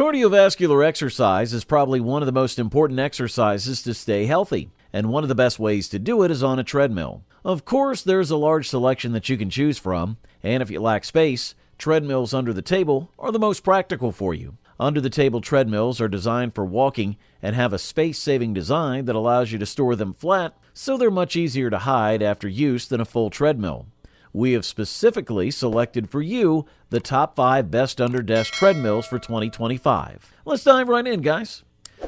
Cardiovascular exercise is probably one of the most important exercises to stay healthy, and one of the best ways to do it is on a treadmill. Of course, there's a large selection that you can choose from, and if you lack space, treadmills under the table are the most practical for you. Under-the-table treadmills are designed for walking and have a space-saving design that allows you to store them flat, so they're much easier to hide after use than a full treadmill. We have specifically selected for you the top 5 best under-desk treadmills for 2025. Let's dive right in, guys.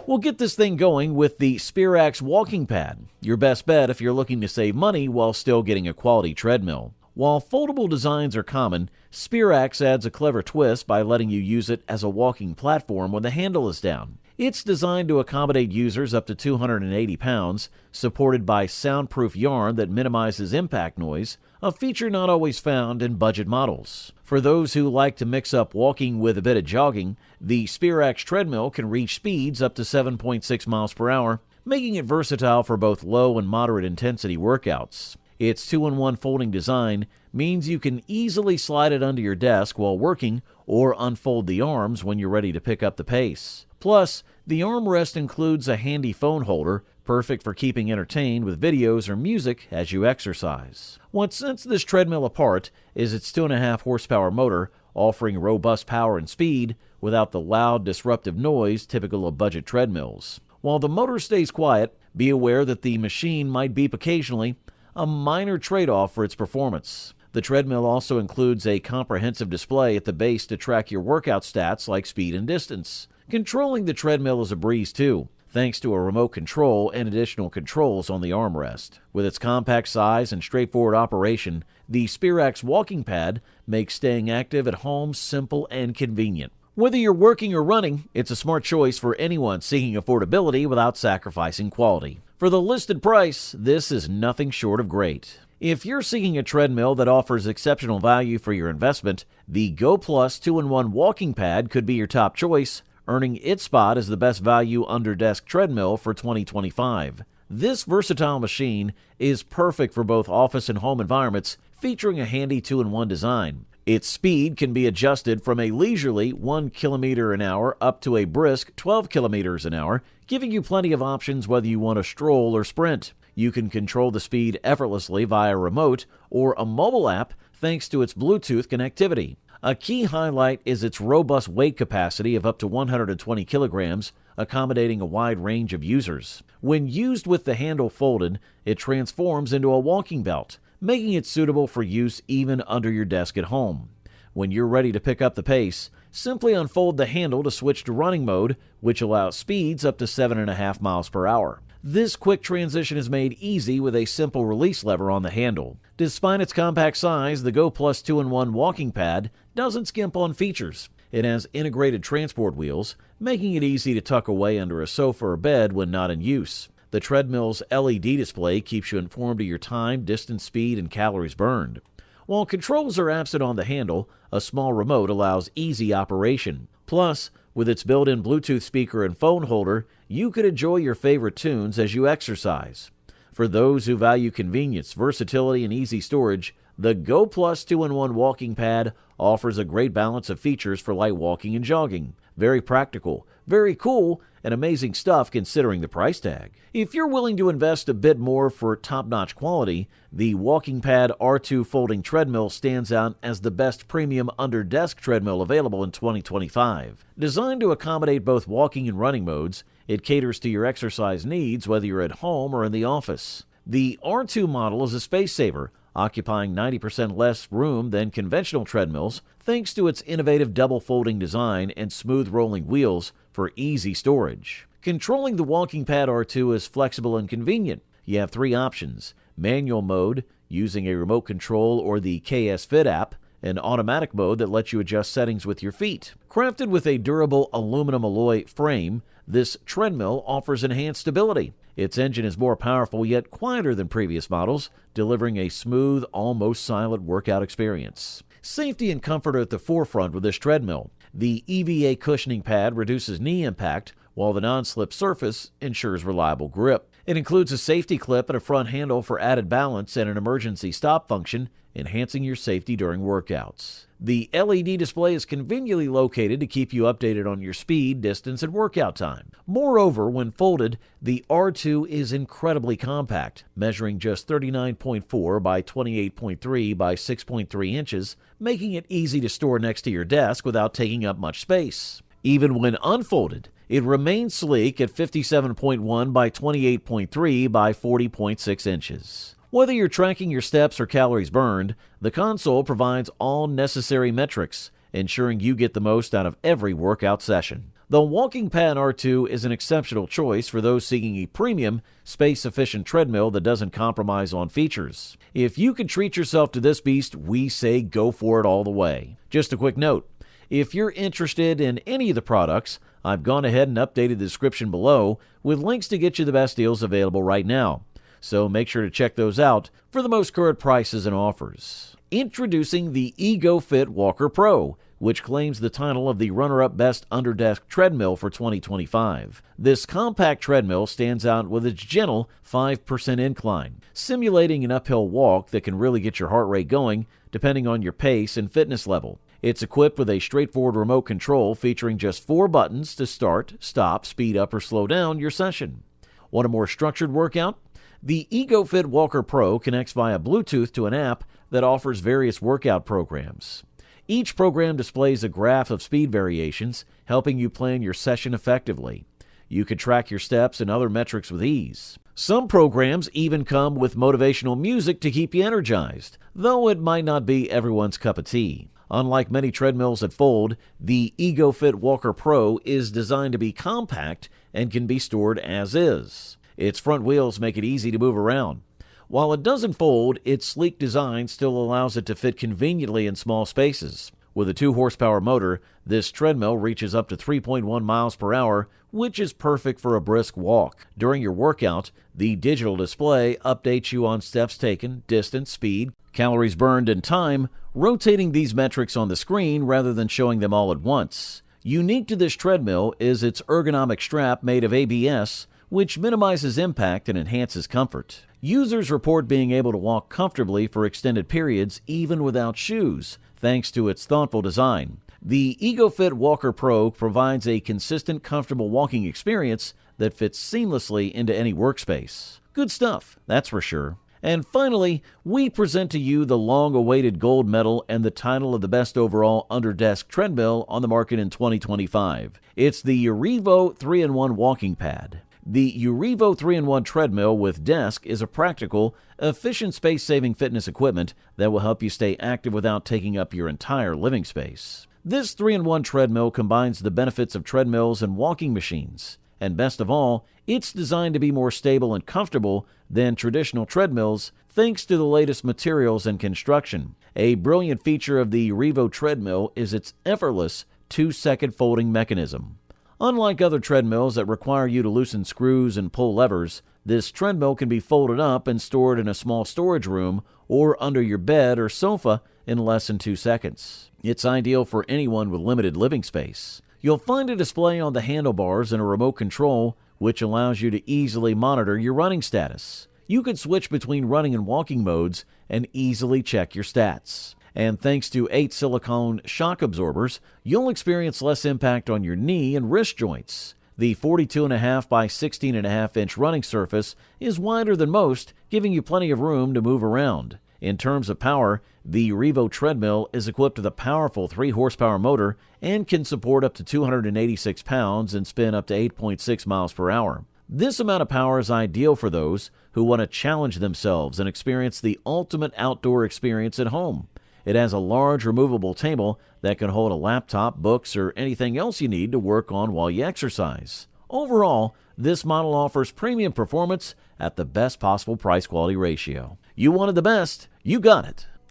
We'll get this thing going with the Sperax Walking Pad, your best bet if you're looking to save money while still getting a quality treadmill. While foldable designs are common, Sperax adds a clever twist by letting you use it as a walking platform when the handle is down. It's designed to accommodate users up to 280 pounds, supported by soundproof yarn that minimizes impact noise, a feature not always found in budget models. For those who like to mix up walking with a bit of jogging, the Sperax treadmill can reach speeds up to 7.6 miles per hour, making it versatile for both low and moderate intensity workouts. Its 2-in-1 folding design means you can easily slide it under your desk while working or unfold the arms when you're ready to pick up the pace. Plus, the armrest includes a handy phone holder, perfect for keeping entertained with videos or music as you exercise. What sets this treadmill apart is its 2.5 horsepower motor, offering robust power and speed without the loud, disruptive noise typical of budget treadmills. While the motor stays quiet, be aware that the machine might beep occasionally, a minor trade-off for its performance. The treadmill also includes a comprehensive display at the base to track your workout stats like speed and distance. Controlling the treadmill is a breeze too, thanks to a remote control and additional controls on the armrest. With its compact size and straightforward operation, the Sperax Walking Pad makes staying active at home simple and convenient. Whether you're working or running, it's a smart choice for anyone seeking affordability without sacrificing quality. For the listed price, this is nothing short of great. If you're seeking a treadmill that offers exceptional value for your investment, the Goplus 2-in-1 Walking Pad could be your top choice, earning its spot as the best value under-desk treadmill for 2025. This versatile machine is perfect for both office and home environments, featuring a handy 2-in-1 design. Its speed can be adjusted from a leisurely 1 km an hour up to a brisk 12 km an hour, giving you plenty of options whether you want to stroll or sprint. You can control the speed effortlessly via remote or a mobile app thanks to its Bluetooth connectivity. A key highlight is its robust weight capacity of up to 120 kilograms, accommodating a wide range of users. When used with the handle folded, it transforms into a walking belt, making it suitable for use even under your desk at home. When you're ready to pick up the pace, simply unfold the handle to switch to running mode, which allows speeds up to 7.5 miles per hour. This quick transition is made easy with a simple release lever on the handle. Despite its compact size, the Goplus 2-in-1 Walking Pad doesn't skimp on features. It has integrated transport wheels, making it easy to tuck away under a sofa or bed when not in use. The treadmill's LED display keeps you informed of your time, distance, speed, and calories burned. While controls are absent on the handle, a small remote allows easy operation. Plus, with its built-in Bluetooth speaker and phone holder, you could enjoy your favorite tunes as you exercise. For those who value convenience, versatility, and easy storage, the Goplus 2-in-1 Walking Pad offers a great balance of features for light walking and jogging. Very practical, very cool, and amazing stuff considering the price tag. If you're willing to invest a bit more for top-notch quality, the WalkingPad R2 Folding Treadmill stands out as the best premium under-desk treadmill available in 2025. Designed to accommodate both walking and running modes, it caters to your exercise needs whether you're at home or in the office. The R2 model is a space saver, occupying 90% less room than conventional treadmills thanks to its innovative double folding design and smooth rolling wheels for easy storage. Controlling the WalkingPad R2 is flexible and convenient. You have 3 options: manual mode, using a remote control or the KS Fit app, and automatic mode that lets you adjust settings with your feet. Crafted with a durable aluminum alloy frame, this treadmill offers enhanced stability. Its engine is more powerful yet quieter than previous models, delivering a smooth, almost silent workout experience. Safety and comfort are at the forefront with this treadmill. The EVA cushioning pad reduces knee impact, while the non-slip surface ensures reliable grip. It includes a safety clip and a front handle for added balance and an emergency stop function, enhancing your safety during workouts. The LED display is conveniently located to keep you updated on your speed, distance, and workout time. Moreover, when folded, the R2 is incredibly compact, measuring just 39.4 by 28.3 by 6.3 inches, making it easy to store next to your desk without taking up much space. Even when unfolded, it remains sleek at 57.1 by 28.3 by 40.6 inches. Whether you're tracking your steps or calories burned, the console provides all necessary metrics, ensuring you get the most out of every workout session. The WalkingPad R2 is an exceptional choice for those seeking a premium, space-efficient treadmill that doesn't compromise on features. If you can treat yourself to this beast, we say go for it all the way. Just a quick note, if you're interested in any of the products, I've gone ahead and updated the description below with links to get you the best deals available right now. So make sure to check those out for the most current prices and offers. Introducing the Egofit Walker Pro, which claims the title of the runner-up Best Under Desk Treadmill for 2025. This compact treadmill stands out with its gentle 5% incline, simulating an uphill walk that can really get your heart rate going depending on your pace and fitness level. It's equipped with a straightforward remote control featuring just 4 buttons to start, stop, speed up, or slow down your session. Want a more structured workout? The Egofit Walker Pro connects via Bluetooth to an app that offers various workout programs. Each program displays a graph of speed variations, helping you plan your session effectively. You can track your steps and other metrics with ease. Some programs even come with motivational music to keep you energized, though it might not be everyone's cup of tea. Unlike many treadmills that fold, the Egofit Walker Pro is designed to be compact and can be stored as is. Its front wheels make it easy to move around. While it doesn't fold, its sleek design still allows it to fit conveniently in small spaces. With a 2-horsepower motor, this treadmill reaches up to 3.1 miles per hour, which is perfect for a brisk walk. During your workout, the digital display updates you on steps taken, distance, speed, calories burned, and time, rotating these metrics on the screen rather than showing them all at once. Unique to this treadmill is its ergonomic strap made of ABS, which minimizes impact and enhances comfort. Users report being able to walk comfortably for extended periods even without shoes, thanks to its thoughtful design. The Egofit Walker Pro provides a consistent, comfortable walking experience that fits seamlessly into any workspace. Good stuff, that's for sure. And finally, we present to you the long-awaited gold medal and the title of the best overall Under Desk Treadmill on the market in 2025. It's the Urevo 3-in-1 Walking Pad. The Urevo 3-in-1 treadmill with desk is a practical, efficient space-saving fitness equipment that will help you stay active without taking up your entire living space. This 3-in-1 treadmill combines the benefits of treadmills and walking machines. And best of all, it's designed to be more stable and comfortable than traditional treadmills thanks to the latest materials and construction. A brilliant feature of the Urevo treadmill is its effortless 2-second folding mechanism. Unlike other treadmills that require you to loosen screws and pull levers, this treadmill can be folded up and stored in a small storage room or under your bed or sofa in less than 2 seconds. It's ideal for anyone with limited living space. You'll find a display on the handlebars and a remote control, which allows you to easily monitor your running status. You can switch between running and walking modes and easily check your stats. And thanks to 8 silicone shock absorbers, you'll experience less impact on your knee and wrist joints. The 42.5 by 16.5 inch running surface is wider than most, giving you plenty of room to move around. In terms of power, the Urevo treadmill is equipped with a powerful 3-horsepower motor and can support up to 286 pounds and spin up to 8.6 miles per hour. This amount of power is ideal for those who want to challenge themselves and experience the ultimate outdoor experience at home. It has a large removable table that can hold a laptop, books, or anything else you need to work on while you exercise. Overall, this model offers premium performance at the best possible price-quality ratio. You wanted the best, you got it.